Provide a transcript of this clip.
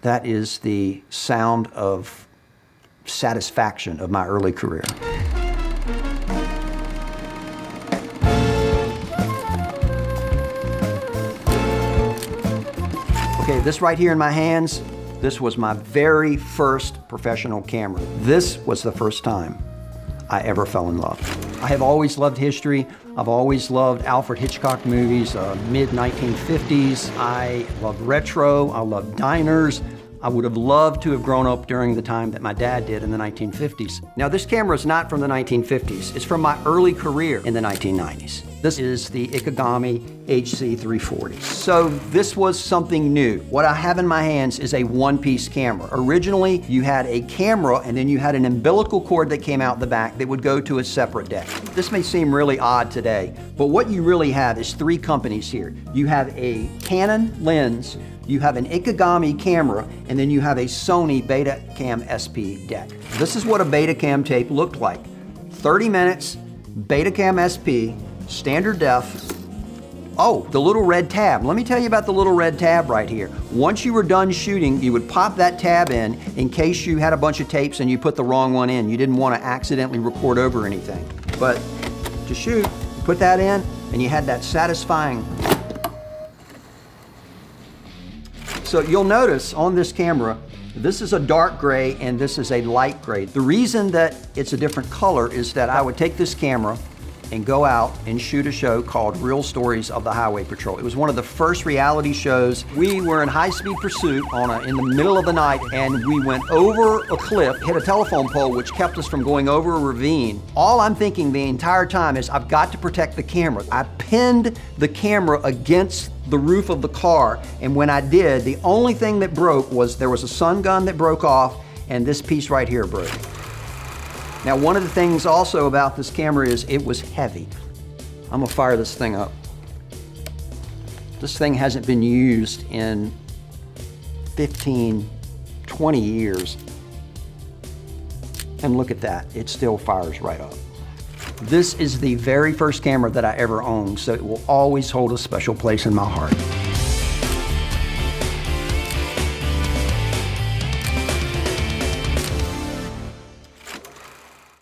That is the sound of satisfaction of my early career. Okay, this right here in my hands, this was my very first professional camera. This was the first time I ever fell in love. I have always loved history. I've always loved Alfred Hitchcock movies, mid-1950s. I love retro, I love diners. I would have loved to have grown up during the time that my dad did in the 1950s. Now, this camera is not from the 1950s. It's from my early career in the 1990s. This is the Ikegami HC340. So this was something new. What I have in my hands is a one-piece camera. Originally, you had a camera and then you had an umbilical cord that came out the back that would go to a separate deck. This may seem really odd today, but what you really have is three companies here. You have a Canon lens, you have an Ikegami camera, and then you have a Sony Betacam SP deck. This is what a Betacam tape looked like. 30 minutes, Betacam SP, standard def. Oh, the little red tab. Let me tell you about the little red tab right here. Once you were done shooting, you would pop that tab in case you had a bunch of tapes and you put the wrong one in. You didn't want to accidentally record over anything. But to shoot, you put that in, and you had that satisfying. So you'll notice on this camera, this is a dark gray and this is a light gray. The reason that it's a different color is that I would take this camera and go out and shoot a show called Real Stories of the Highway Patrol. It was one of the first reality shows. We were in high-speed pursuit in the middle of the night, and we went over a cliff, hit a telephone pole, which kept us from going over a ravine. All I'm thinking the entire time is, I've got to protect the camera. I pinned the camera against the roof of the car, and when I did, the only thing that broke was there was a sun gun that broke off, and this piece right here broke. Now, one of the things also about this camera is it was heavy. I'm gonna fire this thing up. This thing hasn't been used in 15, 20 years. And look at that, it still fires right up. This is the very first camera that I ever owned, so it will always hold a special place in my heart.